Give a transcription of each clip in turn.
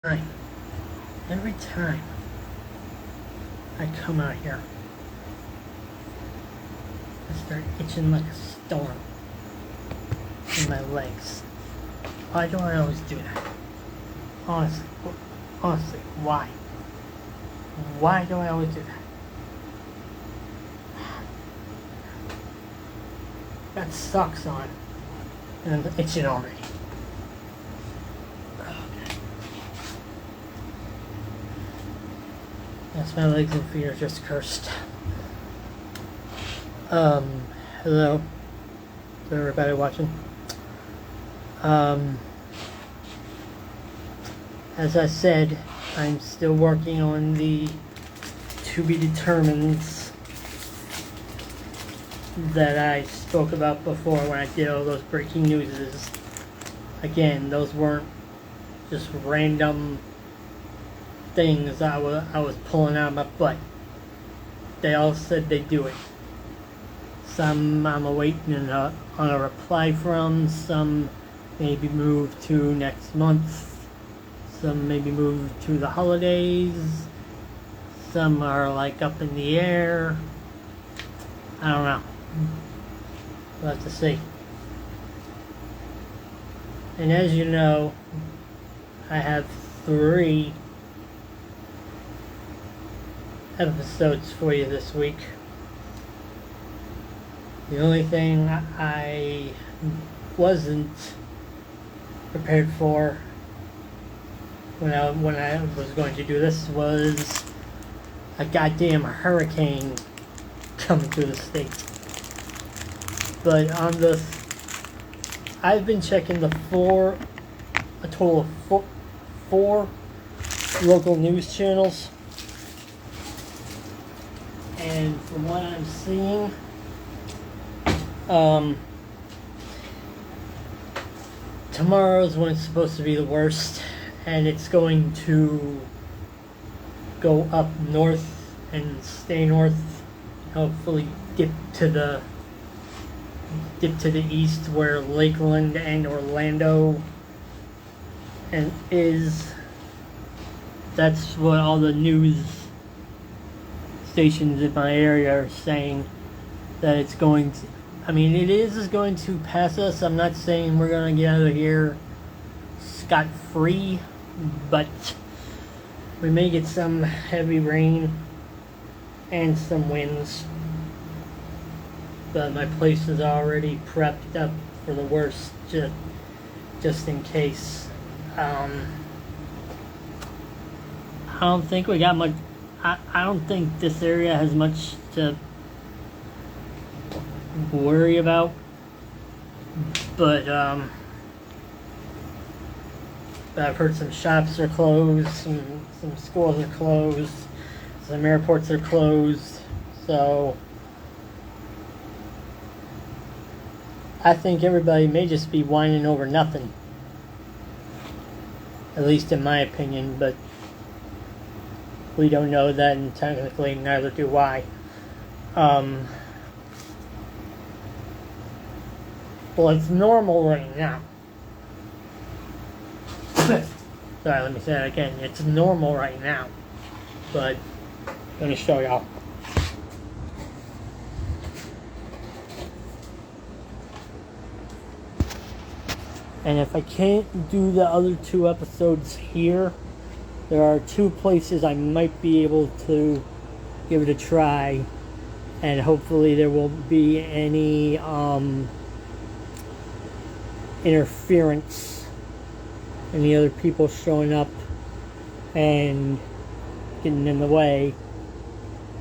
time, every time I come out here, I start itching like a storm in my legs. Why do I always do that? Honestly, why? Why do I always do that? Got socks on, and I'm itching already. Yes, my legs and feet are just cursed. Hello to everybody watching. As I said, I'm still working on the to be determineds that I spoke about before when I did all those breaking newses. Again, those weren't just random things I was pulling out of my butt. They all said they do it. Some I'm awaiting on a reply from. Some maybe moved to next month. Some maybe moved to the holidays. Some are like up in the air. I don't know. We'll have to see. And as you know, I have 3 episodes for you this week. The only thing I wasn't prepared for when I was going to do this was a goddamn hurricane coming through the state. But on the, I've been checking a total of 4 local news channels. And from what I'm seeing, tomorrow's when it's supposed to be the worst, and it's going to go up north and stay north, hopefully dip to the east where Lakeland and Orlando is. That's what all the news stations in my area are saying, that it's going to, it is going to pass us. I'm not saying we're going to get out of here scot-free, but we may get some heavy rain and some winds. But my place is already prepped up for the worst, just in case. I don't think we got much. I don't think this area has much to worry about, but I've heard some shops are closed, some schools are closed, some airports are closed, so I think everybody may just be whining over nothing, at least in my opinion, but we don't know that, and technically neither do I. Well, it's normal right now. Sorry, let me say that again. It's normal right now. But let me show y'all. And if I can't do the other 2 episodes here, there are 2 places I might be able to give it a try, and hopefully there won't be any interference, any other people showing up and getting in the way.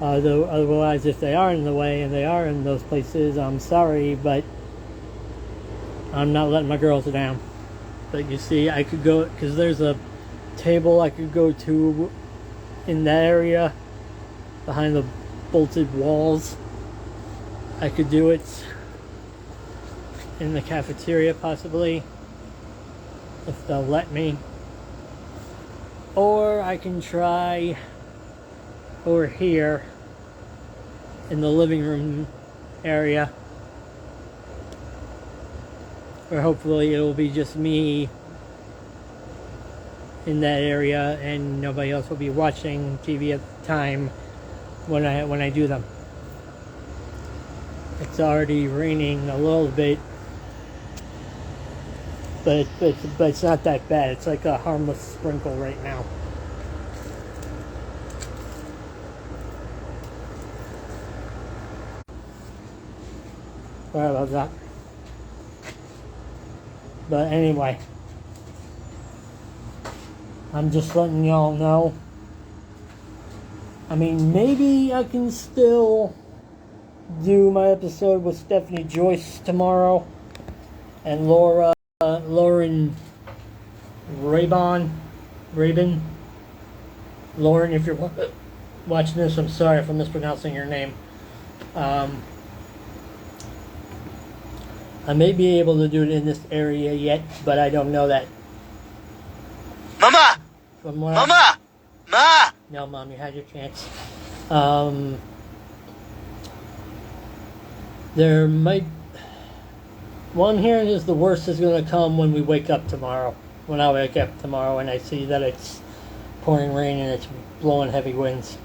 Though otherwise, if they are in the way and they are in those places, I'm sorry, but I'm not letting my girls down. But you see, I could go, because there's a table I could go to in that area behind the bolted walls. I could do it in the cafeteria possibly, if they'll let me, or I can try over here in the living room area, where hopefully it'll be just me in that area, and nobody else will be watching TV at the time when I do them. It's already raining a little bit, but it's not that bad. It's like a harmless sprinkle right now. Sorry about that. But anyway, I'm just letting y'all know. I mean, maybe I can still do my episode with Stephanie Joyce tomorrow and Lauren Rabin. Lauren, if you're watching this, I'm sorry if I'm mispronouncing your name. I may be able to do it in this area yet, but I don't know that. Mama! Mama! Ma! No, Mom, you had your chance. There might... Well, I'm hearing is the worst is going to come when we wake up tomorrow. When I wake up tomorrow and I see that it's pouring rain and it's blowing heavy winds.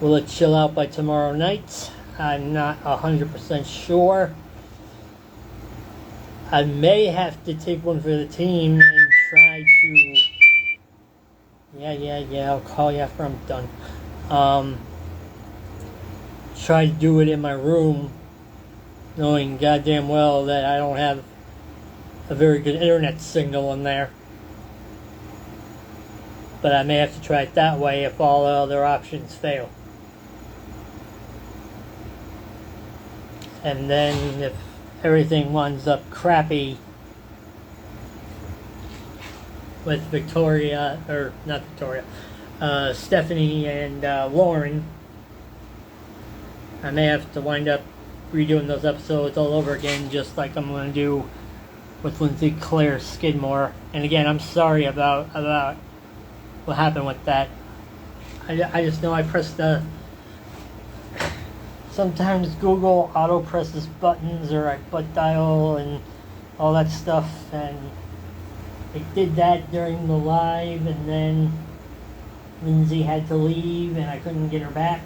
Will it chill out by tomorrow night? I'm not 100% sure. I may have to take one for the team and try to... Yeah, I'll call you after I'm done. Try to do it in my room, knowing goddamn well that I don't have a very good internet signal in there. But I may have to try it that way if all the other options fail. And then if everything winds up crappy with Stephanie and Lauren, I may have to wind up redoing those episodes all over again, just like I'm going to do with Lindsay Claire Skidmore. And again, I'm sorry about what happened with that. I just know I pressed the... Sometimes Google auto presses buttons, or I butt dial and all that stuff, and it did that during the live, and then Lindsay had to leave and I couldn't get her back.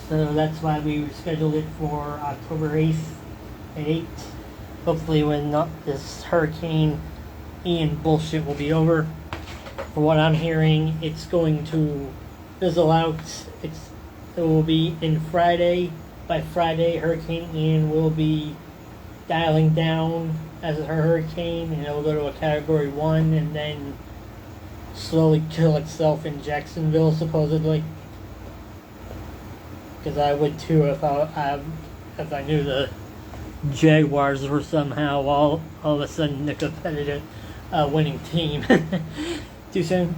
So that's why we scheduled it for October 8th at 8. Hopefully when this Hurricane Ian bullshit will be over. From what I'm hearing, it's going to fizzle out. It will be in Friday. By Friday, Hurricane Ian will be dialing down as a hurricane, and it will go to a Category 1 and then slowly kill itself in Jacksonville, supposedly. Because I would too if I knew the Jaguars were somehow all of a sudden the competitive winning team. Too soon?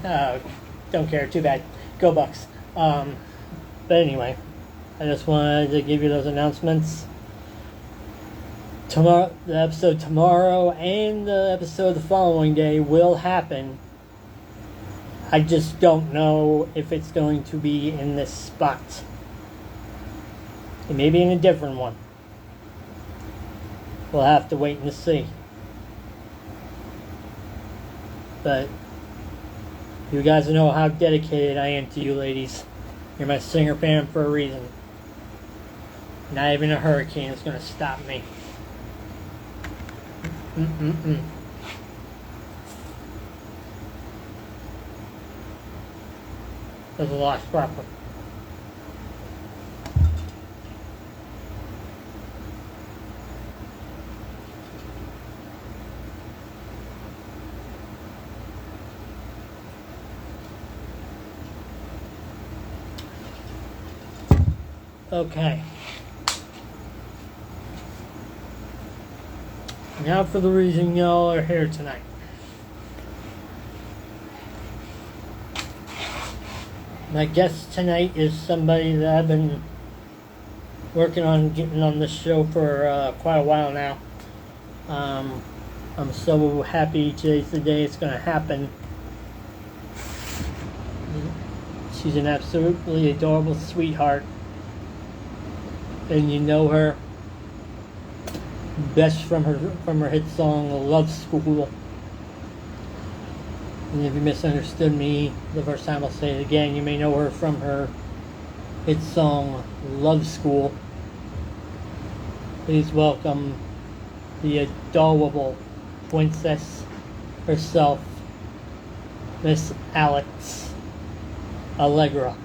Don't care. Too bad. Go Bucks. But anyway, I just wanted to give you those announcements. The episode tomorrow and the episode the following day will happen. I just don't know if it's going to be in this spot. It may be in a different one. We'll have to wait and see. But you guys know how dedicated I am to you ladies. You're my singer fan for a reason. Not even a hurricane is going to stop me. There's a lost property. Okay. Now for the reason y'all are here tonight. My guest tonight is somebody that I've been working on getting on this show for quite a while now. I'm so happy today's the day it's going to happen. She's an absolutely adorable sweetheart. And you know her best from her hit song Love School. And if you misunderstood me the first time, I'll say it again. You may know her from her hit song Love School. Please welcome the adorable princess herself, Miss Alex Allegra.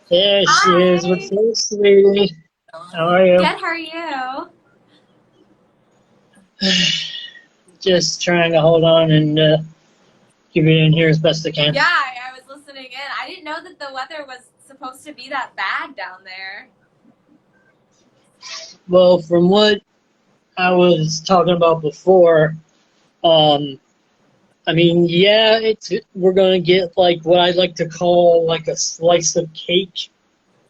There she is. What's Hi. up, sweetie? How are you? Good, how are you? Just trying to hold on and keep it in here as best I can. Yeah, I was listening in. I didn't know that the weather was supposed to be that bad down there. Well, from what I was talking about before, I mean, yeah, we're gonna get like what I like to call like a slice of cake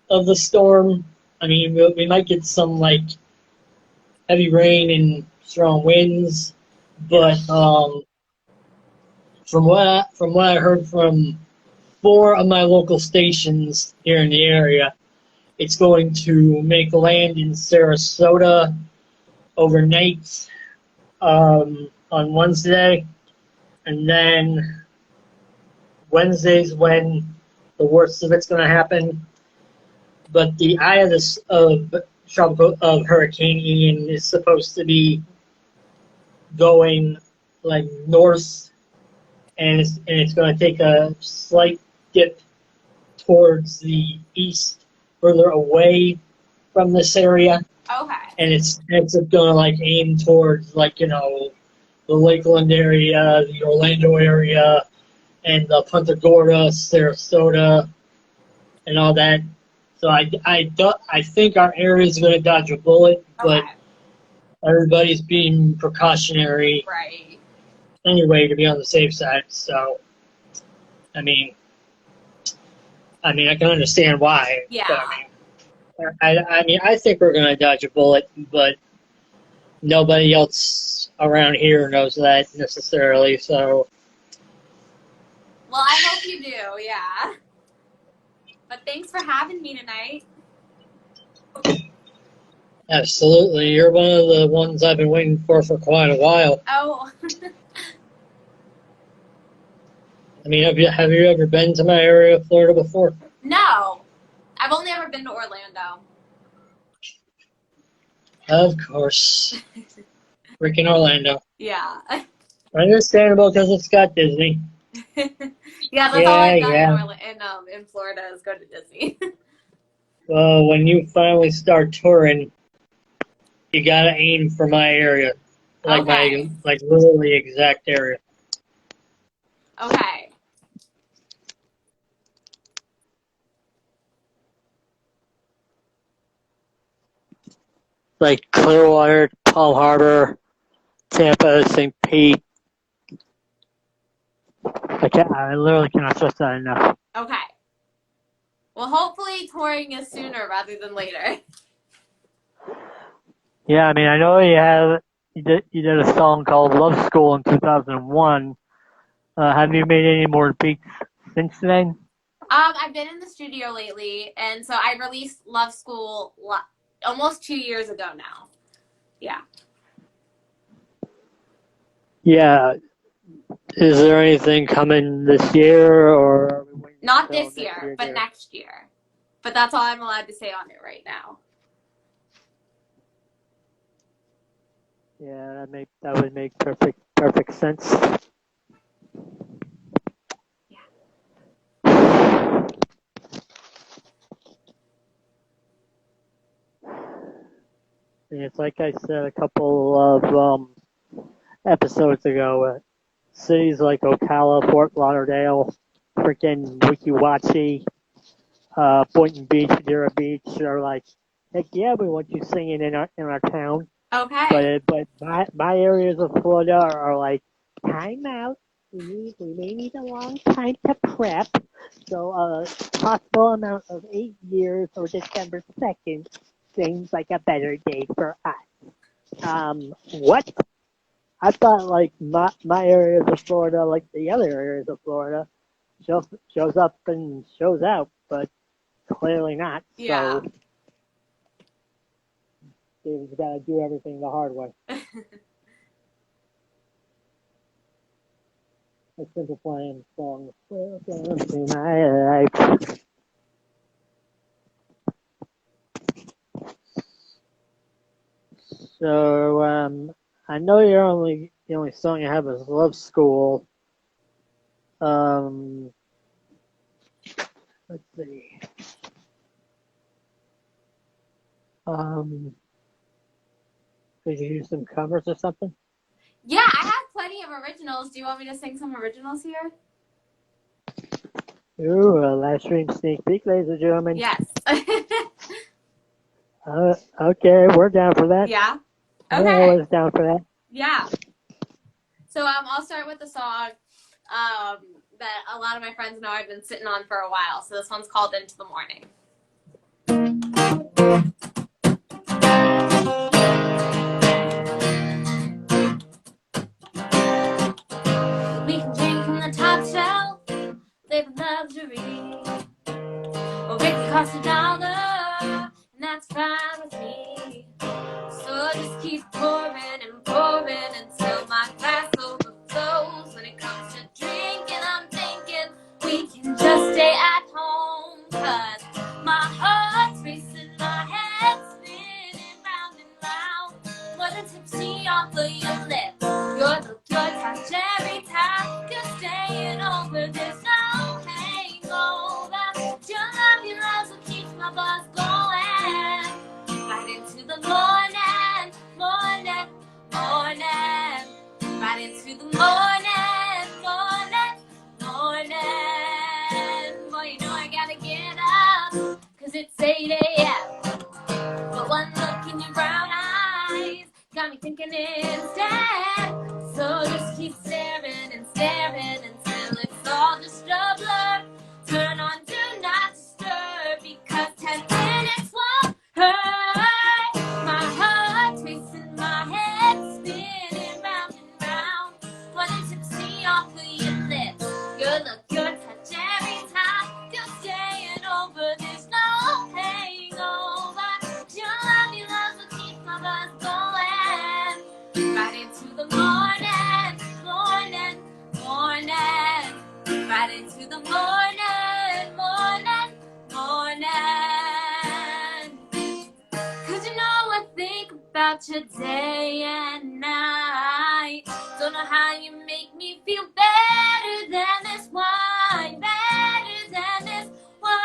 of the storm. I mean, we might get some like heavy rain and strong winds, but from what I heard from four of my local stations here in the area, it's going to make land in Sarasota overnight on Wednesday, and then Wednesday's when the worst of it's going to happen. But the eye of this of Hurricane Ian is supposed to be going like north, and it's going to take a slight dip towards the east, further away from this area, Okay. and it's going to like aim towards like the Lakeland area, the Orlando area, and the Punta Gorda, Sarasota, and all that. So I think our area is going to dodge a bullet, but Okay. everybody's being precautionary Right. anyway to be on the safe side. So, I mean, I can understand why, Yeah. but I mean, I think we're going to dodge a bullet, but nobody else around here knows that necessarily. So, Well, I hope you do, yeah. But thanks for having me tonight. absolutely, you're one of the ones I've been waiting for quite a while. Oh, I mean, have you ever been to my area of Florida before? no. I've only ever been to Orlando. Of course, freaking Orlando. Yeah. Understandable because it's got Disney. Yeah, that's all Yeah, I've done yeah. in Florida is go to Disney. Well, when you finally start touring, you gotta aim for my area, Okay. like literally exact area. Okay. Like Clearwater, Palm Harbor, Tampa, St. Pete. I literally cannot stress that enough. Okay. Well, hopefully touring is sooner rather than later. Yeah, I mean, I know you did a song called Love School in 2001. Have you made any more beats since then? I've been in the studio lately, and so I released Love School almost 2 years ago now. Yeah. Yeah. Is there anything coming this year, or are we waiting Not until this next year, year, but dear? next year. But that's all I'm allowed to say on it right now. Yeah, that would make perfect sense. And it's like I said a couple of episodes ago. Cities like Ocala, Fort Lauderdale, freaking Weeki Wachee, Boynton Beach, Dura Beach are like, heck yeah, we want you singing in our town. Okay. But my areas of Florida are like, time out. we may need a long time to prep, so a possible amount of 8 years or December 2nd seems like a better day for us. What? I thought like my areas of Florida, like the other areas of Florida, shows up and shows out, but clearly not. Yeah. So David's got to do everything the hard way. A simple plan song. Welcome to my life. So I know the only song you have is Love School. Let's see. Could you do some covers or something? Yeah, I have plenty of originals. Do you want me to sing some originals here? Ooh, a live stream sneak peek, ladies and gentlemen. Yes. Okay, we're down for that. Yeah. We're Okay. always down for that. Yeah. So I'll start with the song that a lot of my friends know I've been sitting on for a while. So this one's called Into the Morning. We can drink from the top shelf, live in luxury. Or it can cost $1, and that's fine with me. So just keep pouring and pouring until my glass overflows. When it comes to drinking, I'm thinking we can just stay at home. 'Cause my heart's racing, my head's spinning round and round. More than tipsy off of your lips, your look, your touch, every time you're staying over. There's no hangover. Your love will keep my buzz going. Right into the morning, morning, morning. Right into the morning, morning, morning. Boy, you know I gotta get up, 'cause it's 8 a.m. But one look in your brown eyes got me thinking instead. So just keep staring and staring until it's all just a blur. Turn on Do Not Disturb, because 10 minutes won't hurt. My heart's racing, my head's spinning round and round. Wanting to see off of your lips, your look, your touch, every time you're staying over. There's no hangover. Your love will keep my buzz going. Right into the morning, morning, morning. Right into the morning, morning, morning. 'Cause you know I think about your day and night. Don't know how you make me feel better than this wine, better than this wine.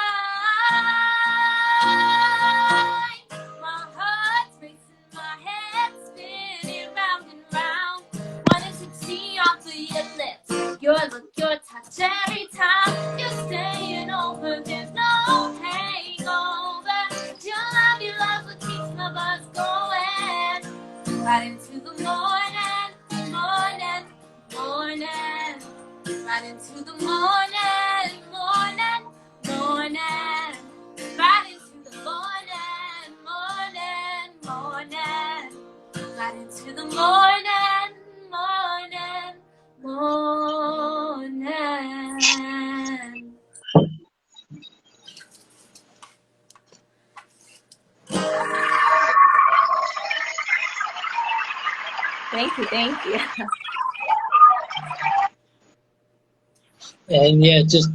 My heart's racing, my head's spinning round and round. Wanting to see off of your lips, your look, your touch, every time you're staying over. There's no hangover. Your love will keep my buzz going. Right into the morning, morning, morning. Right into the morning, morning, morning. Right into the morning, morning, morning. Right into the morning, morning, morning. Thank you, thank you. And yeah, and just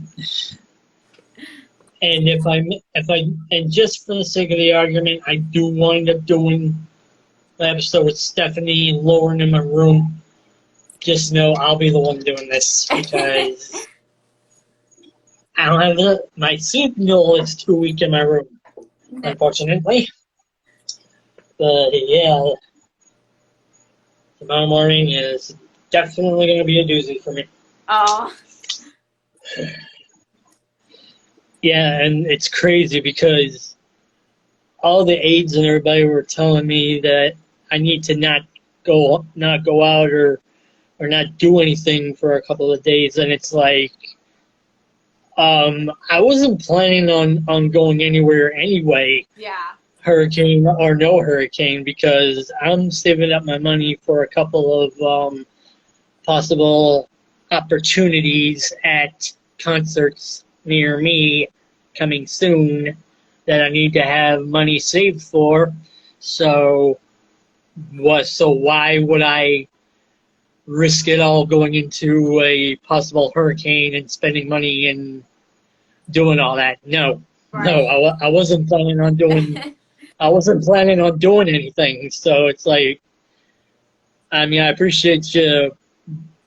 for the sake of the argument, I do wind up doing the episode with Stephanie and Lauren in my room. Just know I'll be the one doing this, because I don't have my signal is too weak in my room, unfortunately. But yeah, tomorrow morning is definitely going to be a doozy for me. Oh. Yeah, and it's crazy because all the aides and everybody were telling me that I need to not go out or or not do anything for a couple of days, and it's like I wasn't planning on going anywhere anyway. Yeah. Hurricane or no hurricane, because I'm saving up my money for a couple of possible opportunities at concerts near me coming soon that I need to have money saved for. So why would I risk it all going into a possible hurricane and spending money and doing all that? No, Right. I wasn't planning on doing. I wasn't planning on doing anything. So it's like, I mean, I appreciate you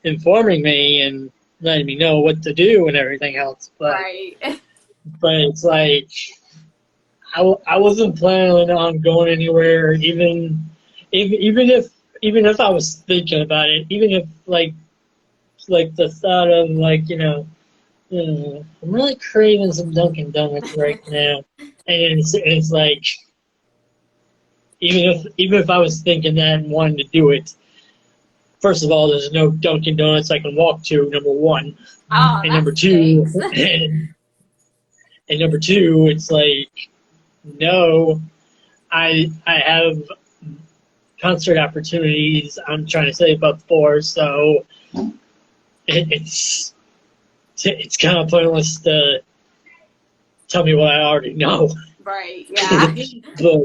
informing me and letting me know what to do and everything else, but Right. but it's like I wasn't planning on going anywhere, even if I was thinking about it, even if like the thought of like, I'm really craving some Dunkin' Donuts right now, and it's like even if I was thinking that and wanting to do it, first of all, there's no Dunkin' Donuts I can walk to, number one. Oh, And that number two, stinks. and number two, it's like, no, I have concert opportunities I'm trying to save up for, so it's kind of pointless to tell me what I already know. Right. Yeah. But,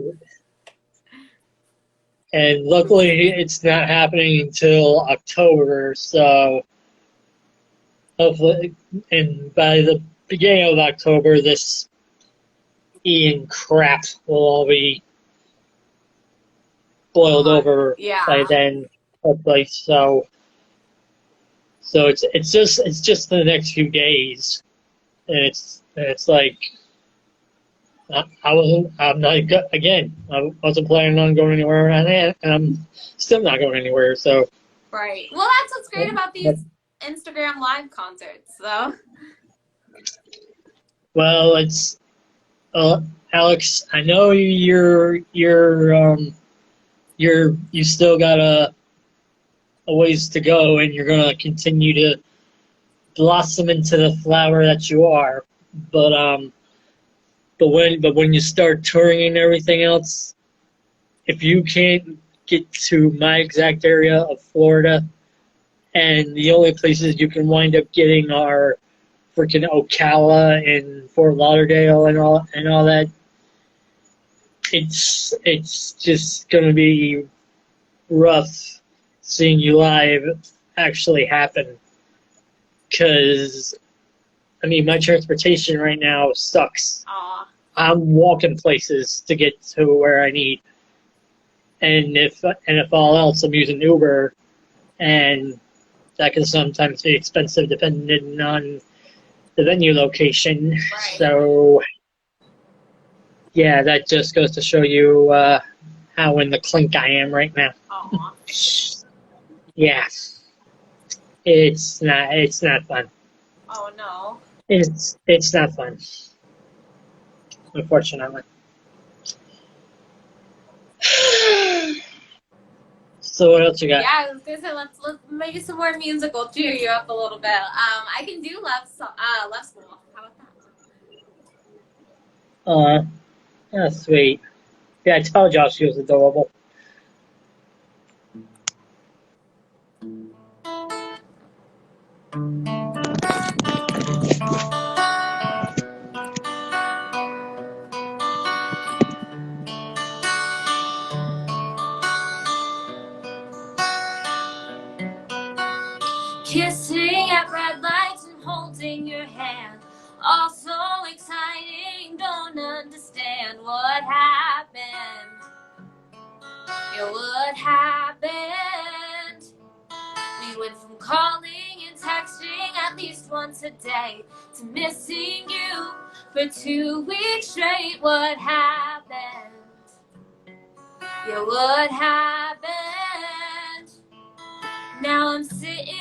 and luckily, it's not happening until October, so hopefully, and by the beginning of October, this Ian crap will all be boiled over Yeah. by then, hopefully. So it's just the next few days, and it's like I wasn't planning on going anywhere, and I'm still not going anywhere. So Right. Well, that's what's great about these Instagram live concerts, though. well, it's Alex. I know you still got a ways to go, and you're gonna continue to blossom into the flower that you are. But when you start touring and everything else, if you can't get to my exact area of Florida, and the only places you can wind up getting are freaking Ocala and Fort Lauderdale and all that, it's just gonna be rough seeing you live actually happen. Because I mean, my transportation right now sucks. Aw. I'm walking places to get to where I need, and if all else, I'm using Uber, and that can sometimes be expensive depending on the venue location. Right. So, yeah, that just goes to show you how in the clink I am right now. Aw. Yeah, it's not fun. Oh, no. It's not fun, unfortunately. So what else you got? Yeah, I was gonna say let's maybe some more musical cheer you up a little bit. I can do love school. How about that? That's sweet. Yeah, I told y'all she was adorable. Kissing at red lights and holding your hand. All so exciting, don't understand what happened. Yeah, what happened? We went from calling and texting at least once a day to missing you for 2 weeks straight. What happened? Yeah, what happened? Now I'm sitting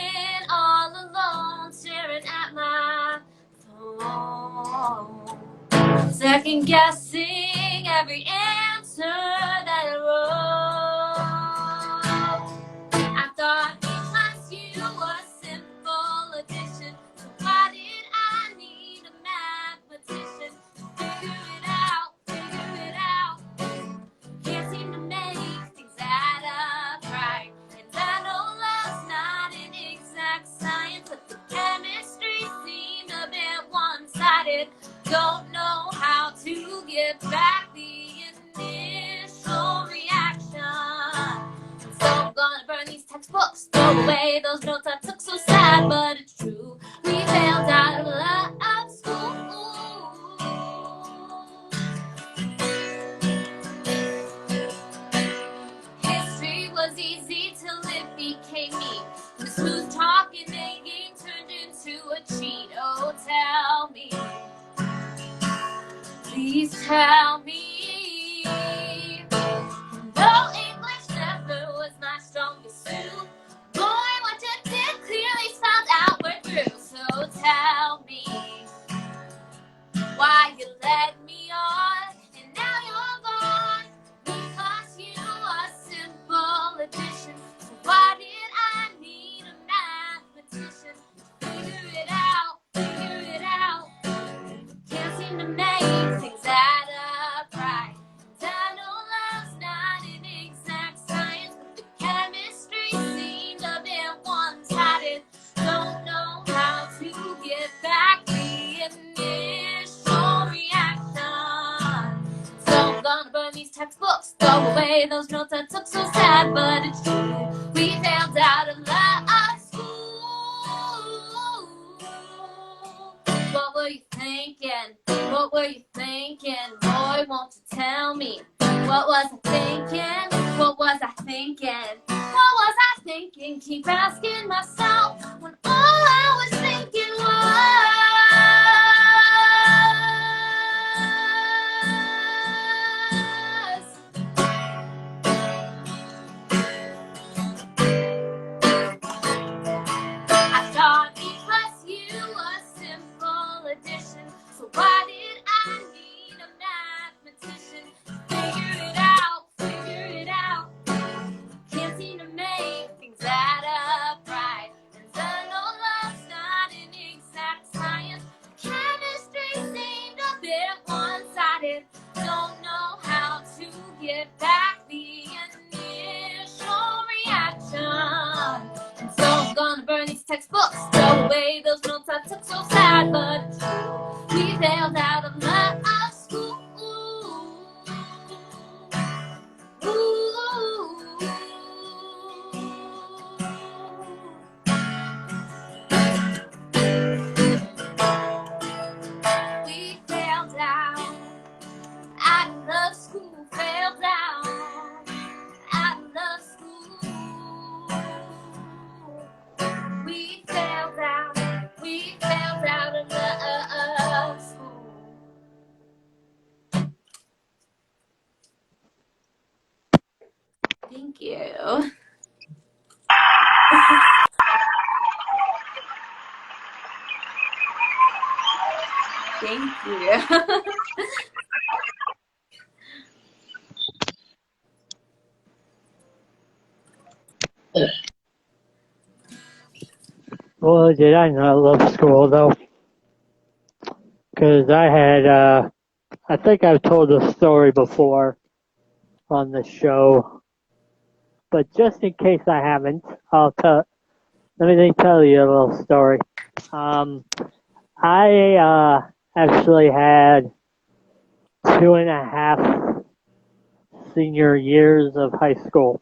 all alone, staring at my phone, second guessing every answer that I wrote. I thought each last you get back the initial reaction. So I'm gonna burn these textbooks, throw away those notes I took. So sad, but it's true. We failed out of love school. History was easy till it became me. The smooth talking nagging turned into a cheat. Oh, tell me, please tell me. Though English never was my strongest suit, boy, what you did clearly spelled out we're through. So tell me why you led me on, and now you're gone. Because you a simple addition. So why did I need a mathematician? Figure it out, figure it out. Can't seem to make things add up right. I know love's not an exact science, but the chemistry seemed a bit one-sided. Don't know how to get back the initial reaction. So I'm gonna burn these textbooks, throw away those notes I took. So sad, but it's true. We failed out of love school. What were you thinking? What were you thinking? Boy, won't you tell me? What was I thinking? What was I thinking? What was I thinking? Keep asking myself when all I was thinking I thought because you a simple addition, so why did I need a mathematician? Figure it out, figure it out. Can't seem to make things add up right. And I know love's not an exact science. Chemistry seemed a bit one-sided. Don't know how to get back the initial reaction. And so I'm gonna burn these textbooks, throw away those notes I took. So sad, but it's true. We failed out of love school. We failed out. I love school. Failed out. I love school. We failed out. We failed out of love school. Thank you. Thank you. Well, did I not love school though? Because I had, I think I've told the story before on the show, but just in case I haven't, let me tell you a little story. I actually had 2.5 senior years of high school.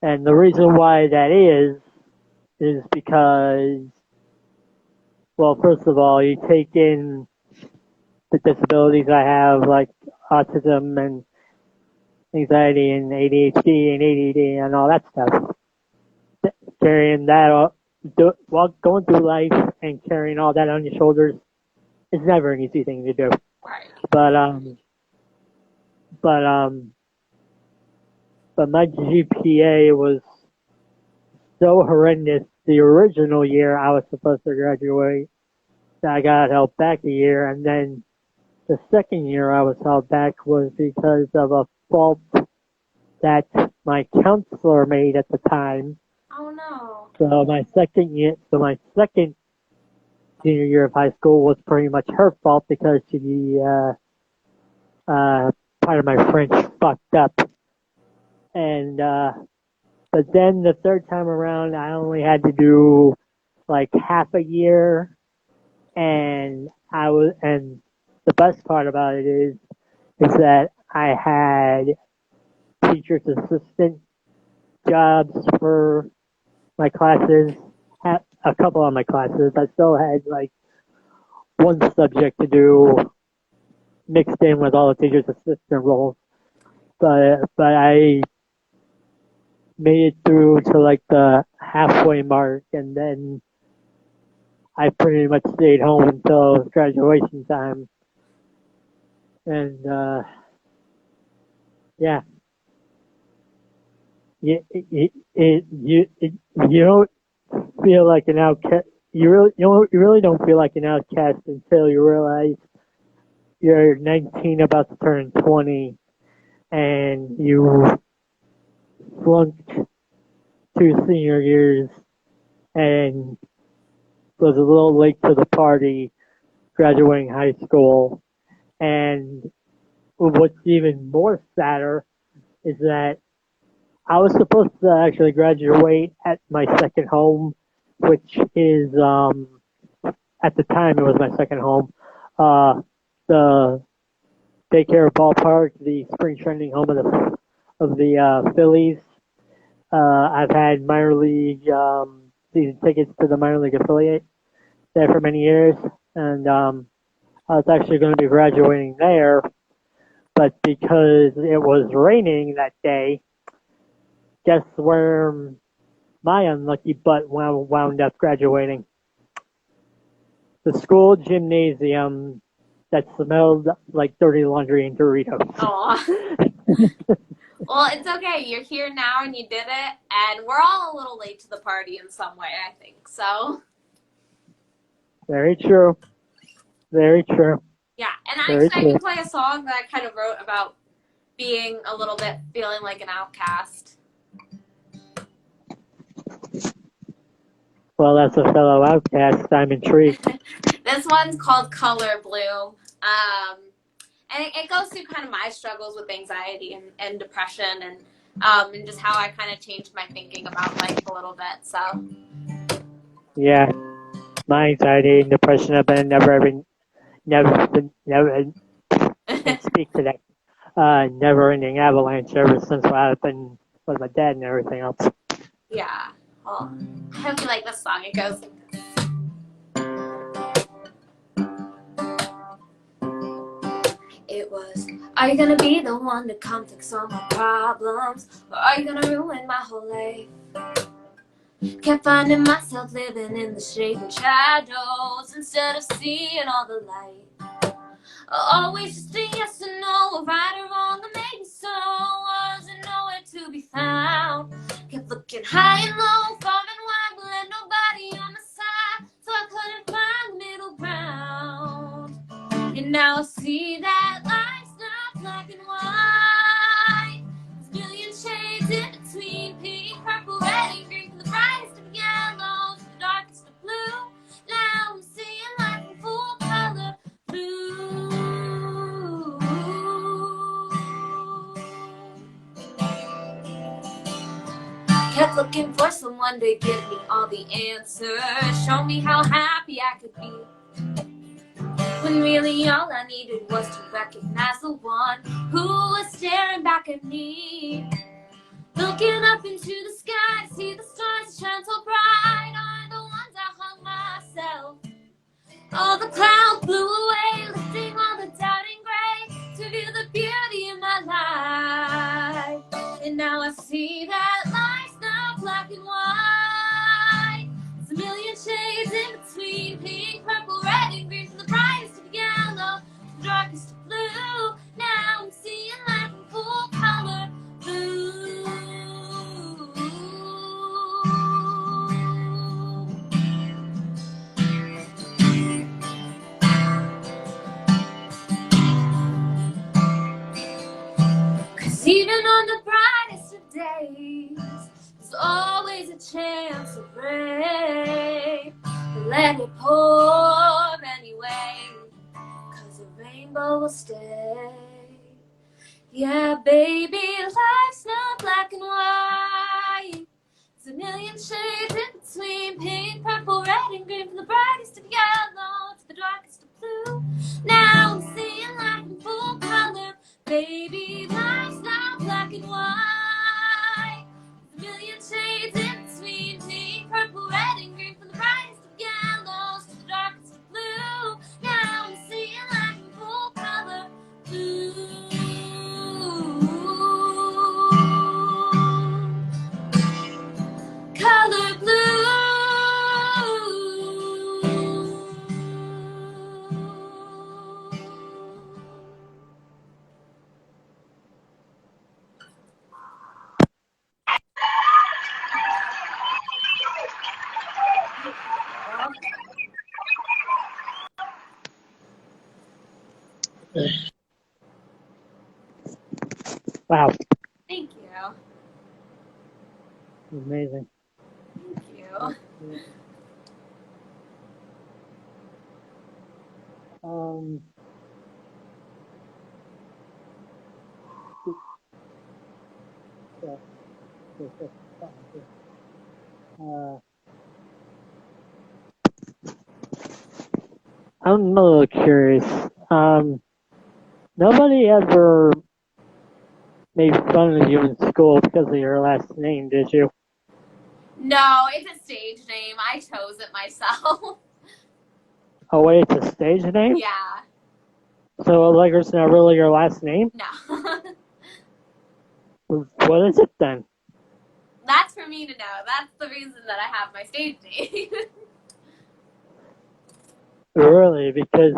And the reason why that is because, well, first of all, you take in the disabilities I have, like autism and anxiety and ADHD and ADD and all that stuff. Carrying that, while going through life and carrying all that on your shoulders is never an easy thing to do. But my GPA was so horrendous the original year I was supposed to graduate that I got held back a year, and then the second year I was held back was because of a fault that my counselor made at the time. Oh no. So my second senior year of high school was pretty much her fault because she, pardon my French, fucked up. And, but then the third time around, I only had to do like half a year, and the best part about it is that I had teacher's assistant jobs for my classes, a couple of my classes. I still had like one subject to do mixed in with all the teacher's assistant roles, but I made it through to like the halfway mark, and then I pretty much stayed home until graduation time, and yeah, you don't feel like an outcast. You really don't feel like an outcast until you realize you're 19, about to turn 20, and you flunked 2 senior years and was a little late to the party graduating high school. And what's even more sadder is that I was supposed to actually graduate at my second home, which is, at the time it was my second home, the daycare ballpark, the spring training home of the Phillies. I've had minor league season tickets to the minor league affiliate there for many years, and I was actually going to be graduating there, but because it was raining that day, guess where my unlucky butt wound up graduating? The school gymnasium that smelled like dirty laundry and Doritos. Aw. Well, it's okay. You're here now and you did it, and we're all a little late to the party in some way, I think. So, Very true. Very true. yeah. And Very actually, I true. can play a song that I kind of wrote about being a little bit feeling like an outcast. Well, as a fellow outcast, I'm intrigued. This one's called Color Blue. And it goes through kind of my struggles with anxiety and depression and just how I kind of changed my thinking about life a little bit. So, Yeah, my anxiety and depression have been never speak to that never-ending avalanche ever since I've been with my dad and everything else. yeah. Well, I hope you like this song. It goes like this. It was, are you gonna be the one to come fix all my problems? Or are you gonna ruin my whole life? Kept finding myself living in the shade and shadows instead of seeing all the light. Always just a yes or no, a right or wrong, or maybe so. Wasn't nowhere to be found. Kept looking high and low, far and wide, but let nobody on my side, so I couldn't find the middle ground. And now I see that life's not black and white. There's a million shades in between, pink, purple, red, and green, from the brightest of yellow to the darkest of blue. Now I'm seeing life in full color blue. Kept looking for someone to give me all the answers, show me how happy I could be, when really all I needed was to recognize the one who was staring back at me. Looking up into the sky to see the stars that shine so bright are the ones I hung myself. All the clouds blew away, lifting all the doubt and gray to view the beauty in my life. And now I see that life's not black and white. There's a million shades in between, pink, purple, red, and green, from the brightest of yellow to the darkest of blue. Now I'm seeing life in full color blue. Even on the brightest of days, there's always a chance of rain. But let it pour anyway, 'cause the rainbow will stay. Yeah, baby, life's not black and white. There's a million shades in between, pink, purple, red, and green, from the brightest of yellow to the darkest of blue. Now I'm seeing life in full color. Baby, life's not black and white. There's a million shades in between pink, purple, red, and green. From the brightest of yellows to the darkest of blue. Now I'm seeing life in full color. Blue. Color blue. Wow, Thank you. amazing. Thank you. Um, I'm a little curious. Nobody ever made fun of you in school because of your last name, did you? No, it's a stage name. I chose it myself. Oh wait, it's a stage name? Yeah. So Allegra's not really your last name? No. What is it then? That's for me to know. That's the reason that I have my stage name. Really, because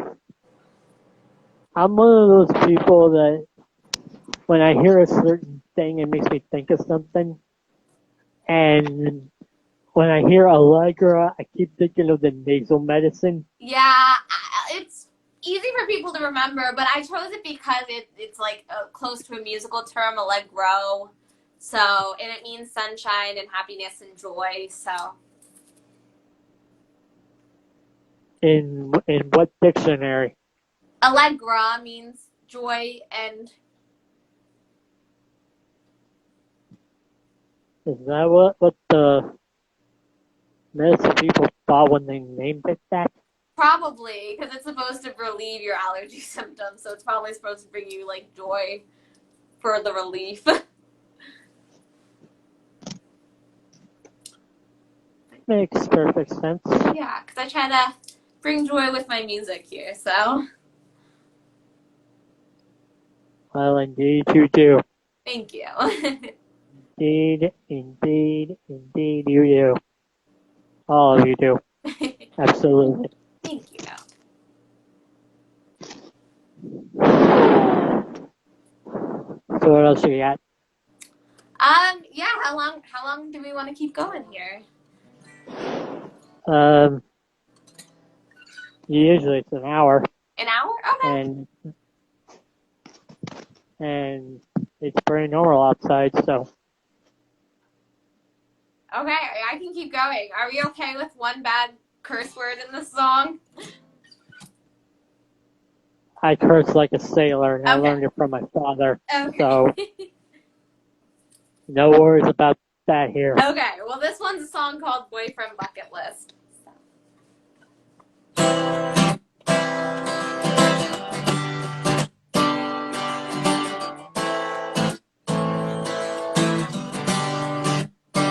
I'm one of those people that when I hear a certain thing, it makes me think of something. And when I hear Allegra, I keep thinking of the nasal medicine. Yeah, it's easy for people to remember, but I chose it because it's like close to a musical term, Allegro. So, and it means sunshine and happiness and joy. So, In what dictionary? Allegra means joy and Is that what the medicine people thought when they named it that? probably because it's supposed to relieve your allergy symptoms. So it's probably supposed to bring you like joy for the relief. Makes perfect sense. Yeah, because I try to bring joy with my music here. So, Well, indeed you do. thank you. Indeed, indeed you do. All of you do. Absolutely. Thank you. So what else you got? Yeah, how long do we want to keep going here? Usually it's an hour, An hour? Okay. and it's pretty normal outside, so Okay, I can keep going. Are we okay with one bad curse word in this song? I curse like a sailor, and I Okay. learned it from my father. Okay. So no worries about that here. Okay, well, this one's a song called Boyfriend Bucket List.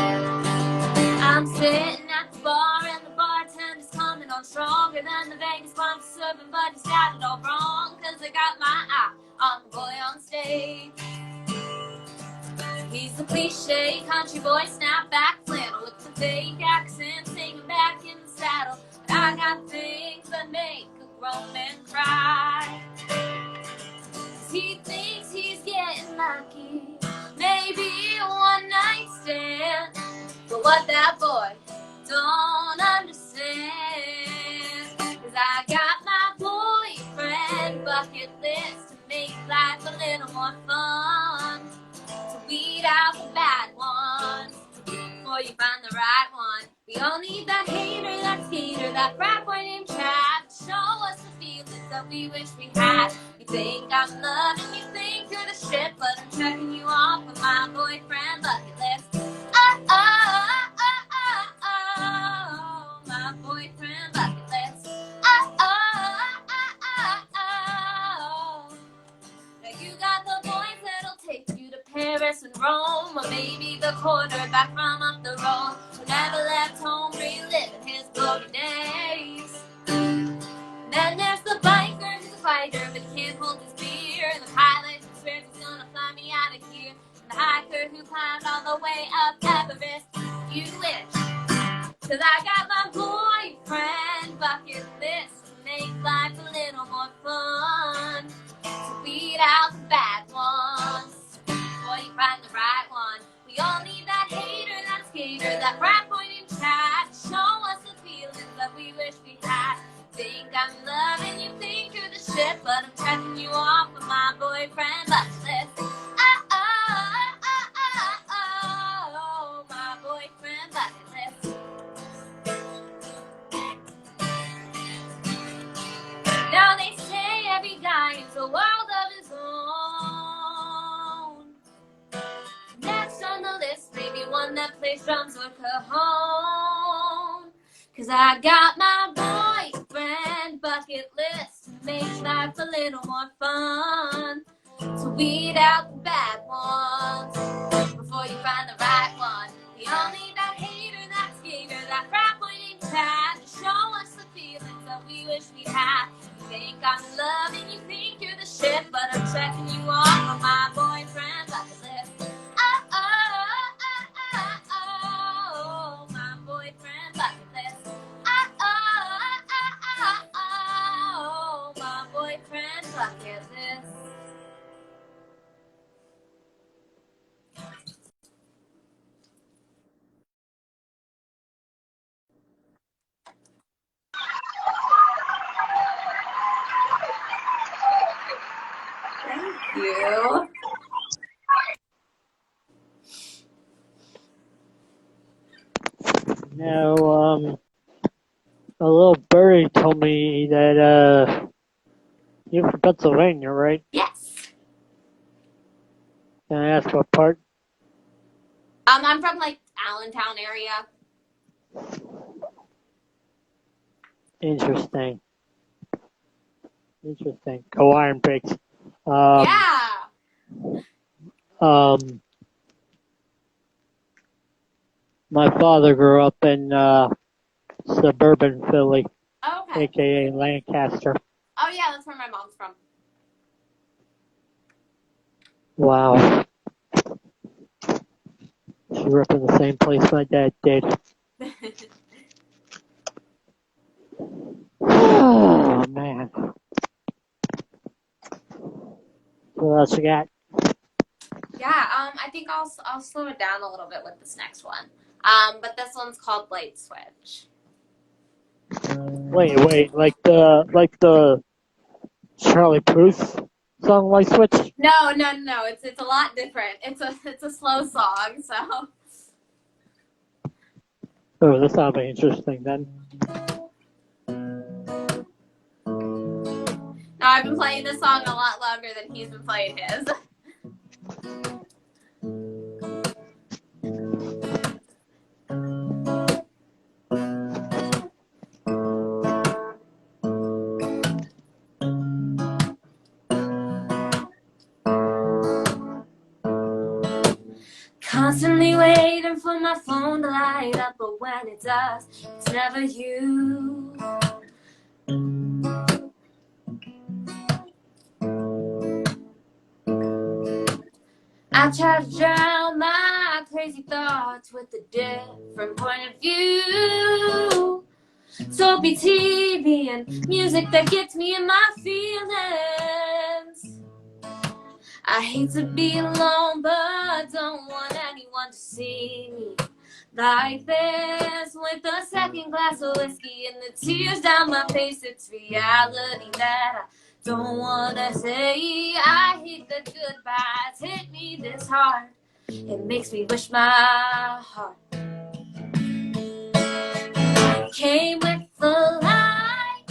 I'm sitting at the bar and the bartender's coming on stronger than the Vegas bomb serving, but he's got it all wrong, cause I got my eye on the boy on stage. He's a cliche country boy, snapback flannel with the fake accent, singing back in the saddle. But I got things that make a grown man cry. 'Cause he thinks he's getting lucky, maybe a one night stand. But what that boy don't understand is I got my boyfriend bucket list to make life a little more fun. To weed out the bad ones before you find the right one. We all need that hater, that skater, that frat boy named Chad to show us the feelings that we wish we had. You think I'm loving, you think you're the shit, but I'm checking you off with my boyfriend bucket list. Oh, oh, oh, oh, oh, my boyfriend bucket list. Oh, oh, oh, oh, Paris and Rome, or maybe the quarterback from up the road who never left home, reliving his glory days. Then there's the biker who's a fighter, but he can't hold his beer. And the pilot who swears he's gonna fly me out of here. And the hiker who climbed all the way up Everest. You wish, 'cause I got my boyfriend bucket list to make life a little more fun. To weed out the bad ones before you find the right one. We all need that hater, that skater, that bright point in chat. Show us the feelings that we wish we had. Think I'm loving you, think you're the shit, but I'm checking you off with my boyfriend bucket list. Oh, oh, oh, oh, oh, oh, my boyfriend bucket list. Now they say every guy is a world of his own. Next on the list, maybe one that plays drums or cajon. 'Cause I got my boyfriend bucket list to make life a little more fun. To weed out the bad ones before you find the right one. We all need that hater, that skater, that rap pointing cat to show us the feelings that we wish we had. You think I'm in love and you think you're the shit, but I'm checking you off on my boyfriend bucket list. Oh, oh, oh, oh, oh, oh, my boyfriend bucket list. Oh, oh, oh, oh, oh, my boyfriend bucket list. Thank you. Now, a little birdie told me that you're from Pennsylvania, right? Yes. Can I ask what part? I'm from like Allentown area. Interesting. Go Iron Pigs. Yeah. My father grew up in suburban Philly, Okay. aka Lancaster. Oh yeah, that's where my mom's from. Wow. She grew up in the same place my dad did. Oh man. What else you got? Yeah, I think I'll slow it down a little bit with this next one. But this one's called Light Switch. Wait, like the Charlie Puth song Light Switch? No. It's a lot different. It's a slow song, so. Oh, this sounds interesting then. Now I've been playing this song a lot longer than he's been playing his. Constantly waiting for my phone to light up, but when it does, it's never you. I try to drown my crazy thoughts with a different point of view. Soapy TV and music that gets me in my feelings. I hate to be alone, but don't want anyone to see me like this. With a second glass of whiskey and the tears down my face, it's reality that I don't wanna say. I hate that goodbyes hit me this hard. It makes me wish my heart came with the light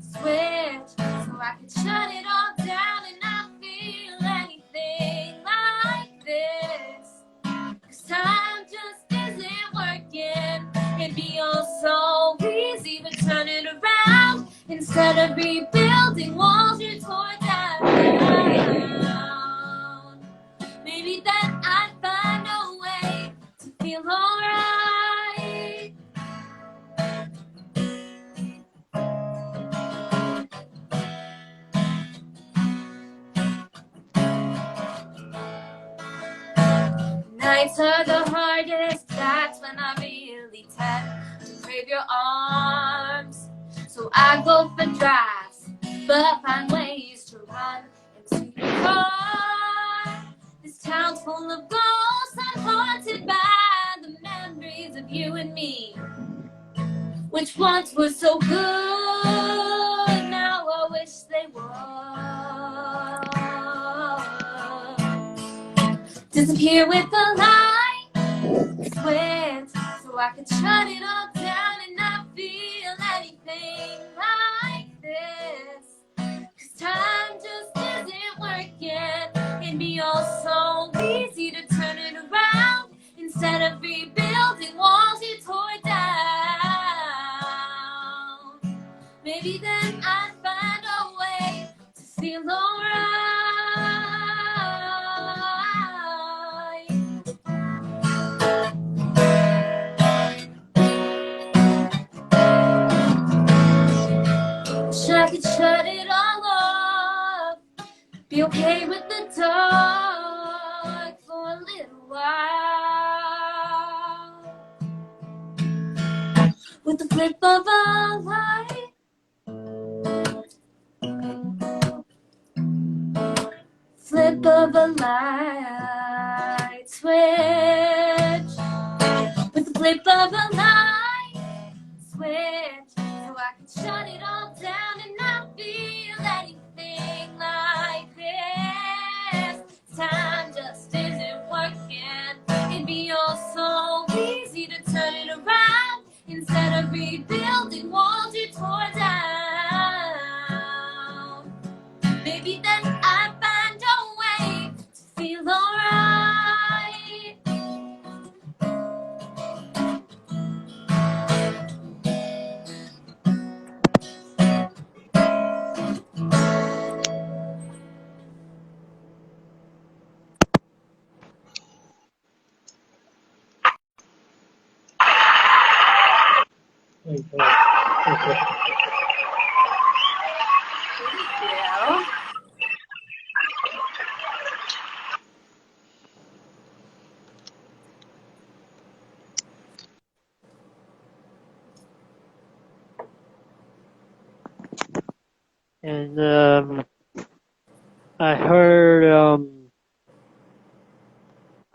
switch, so I could shut it all down and not feel anything like this. 'Cause time just isn't working. It'd be all so easy to turn it around. Instead of rebuilding walls you tore down. Maybe that nights are the hardest, that's when I really tend to crave your arms. So I go for drives, but find ways to run into your car. This town's full of ghosts, I'm haunted by the memories of you and me, which once were so good, now I wish they would disappear with the light switch, so I could shut it all down and not feel anything like this. 'Cause time just isn't working. It'd be all so easy to turn it around instead of rebuilding walls you tore down. Maybe then I'd find a way to feel alright. Wish I could shut it all off, be okay with the dark for a little while. With the flip of a light, flip of a light switch. With the flip of a light switch, so I can shut it all down and not feel anything like this. Time just isn't working. It'd be all so easy to turn it around instead of rebuilding walls you tore down. Maybe then I'd find a way to feel alright. And I heard,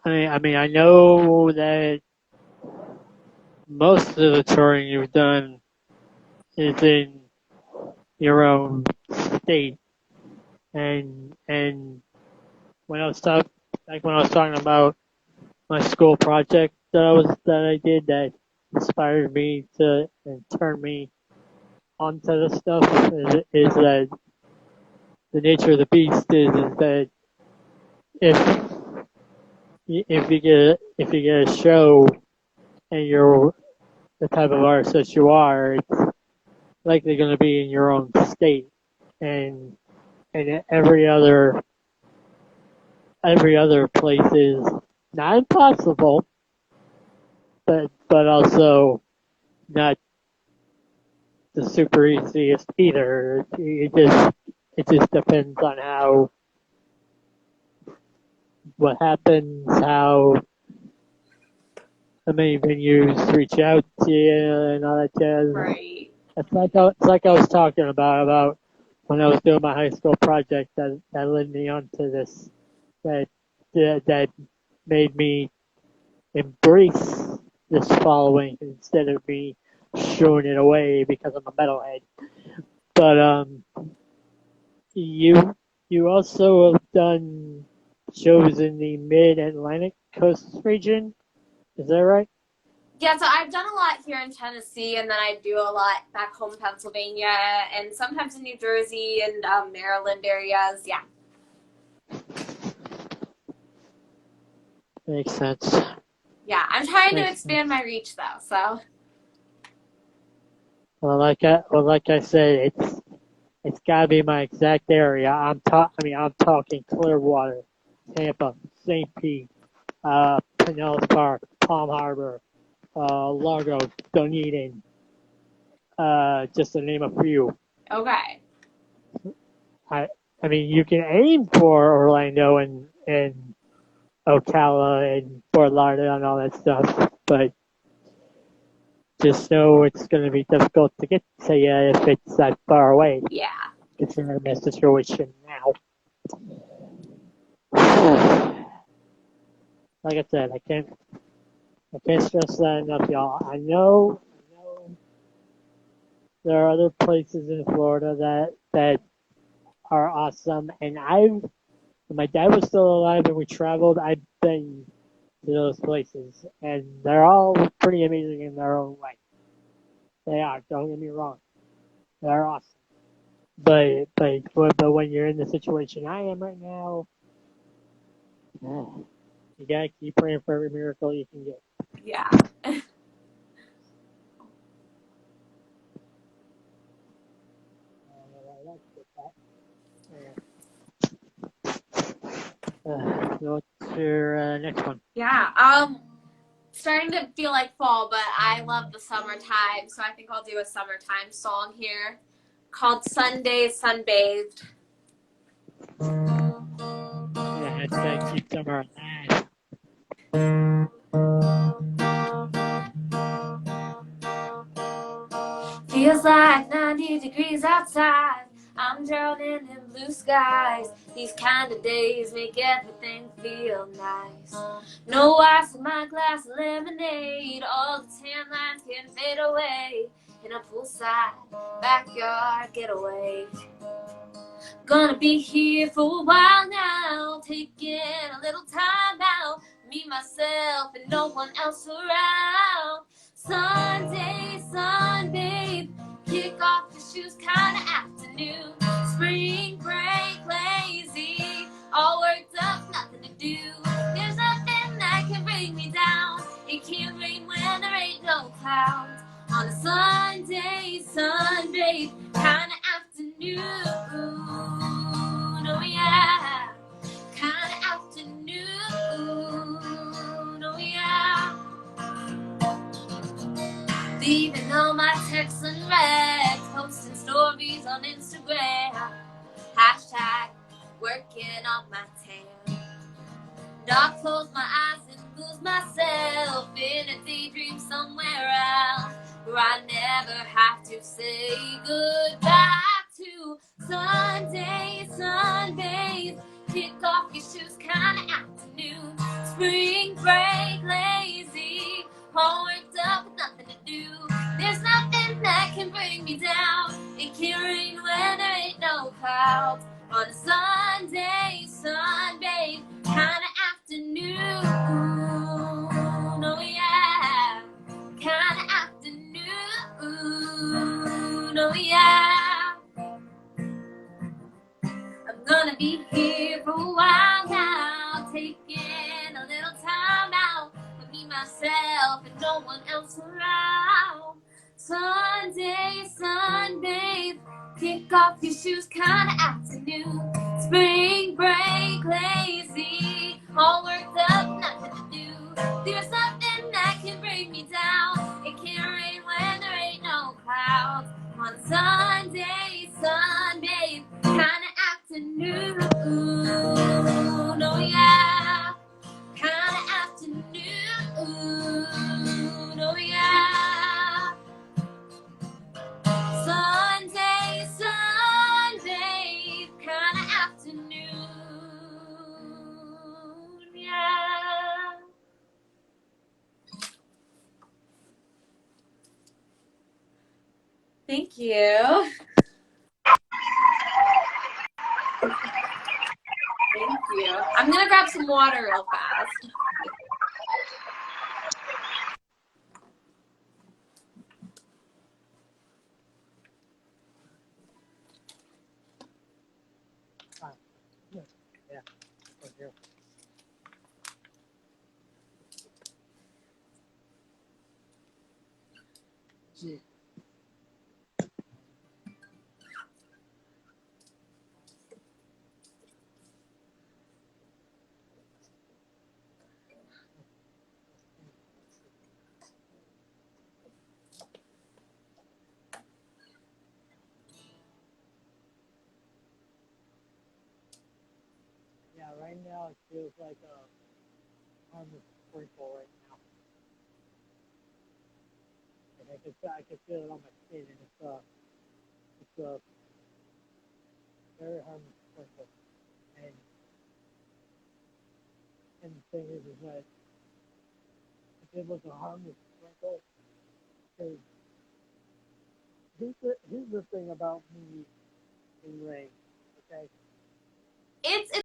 I know that most of the touring you've done is in your own state, and when I was talking about my school project that I did that inspired me to and turned me onto the stuff is that the nature of the beast is that if if you get a show and you're the type of artist that you are, it's likely going to be in your own state, and every other place is not impossible, but also not the super easiest either. It just depends on what happens, how many venues reach out to you and all that jazz. Right. It's like I was talking about when I was doing my high school project that led me onto this that made me embrace this following instead of me shooing it away because I'm a metalhead. But you also have done shows in the Mid-Atlantic Coast region. Is that right? Yeah, so I've done a lot here in Tennessee, and then I do a lot back home in Pennsylvania, and sometimes in New Jersey and Maryland areas. Yeah. Makes sense. Yeah, I'm trying to expand my reach though. So. Well, like I said, it's gotta be my exact area. I'm talking Clearwater, Tampa, St. Pete, Pinellas Park, Palm Harbor, Largo, Dunedin, just to name a few. Okay. I mean, you can aim for Orlando and Ocala and Fort Lauderdale and all that stuff, but just know it's going to be difficult to get to you if it's that far away, Yeah. considering the situation now. Like I said, I can't stress that enough, y'all. I know there are other places in Florida that are awesome, and when my dad was still alive and we traveled, I've been to those places, and they're all pretty amazing in their own way. They are. Don't get me wrong. They're awesome. But when you're in the situation I am right now, you gotta keep praying for every miracle you can get. Yeah. What's your next one? Yeah. Starting to feel like fall, but I love the summertime, so I think I'll do a summertime song here called Sundays Sunbathed. Yeah, hashtag keep summer alive. Feels like 90 degrees outside. I'm drowning in blue skies. These kind of days make everything feel nice. No ice in my glass of lemonade. All the tan lines can fade away in a poolside backyard getaway. Gonna be here for a while now, taking a little time out. Me, myself, and no one else around. Sunday, sunbathe, kick off your shoes, kinda afternoon. Spring break, lazy, all worked up, nothing to do. There's nothing that can bring me down. It can't rain when there ain't no clouds. On a Sunday, sunbathe, kinda afternoon. Oh yeah, kinda afternoon. Oh yeah. Leaving all my texts unread, posting stories on Instagram. Hashtag working on my tan. Not close my eyes and lose myself in a daydream somewhere else, where I never have to say goodbye to Sunday, sunbathe. Kick off your shoes, kinda afternoon. Spring break, lazy, all worked up with nothing to do. There's nothing that can bring me down. It can't rain when there ain't no clouds. On a Sunday, sunbathe, kinda afternoon. Oh yeah, kinda afternoon. Oh yeah. I'm gonna be here for a while now, taking a little time out for me, myself, and no one else around. Sunday, sunbathe, kick off your shoes, kinda afternoon. Spring break, lazy, all worked up, nothing to do. There's nothing that can bring me down. It can't rain when there ain't no clouds. On Sunday, sunbathe, kinda afternoon. Oh yeah, kinda afternoon. Oh yeah. Sunday, sunbathe, kinda afternoon. Yeah. Thank you. Thank you. I'm gonna grab some water real fast. Yeah. Yeah, right now it feels like harmless sprinkle right now. And I can feel it on my skin, and it's a very harmless sprinkle. And the thing is that if it was a harmless sprinkle, because here's the thing about me in rain, okay? It's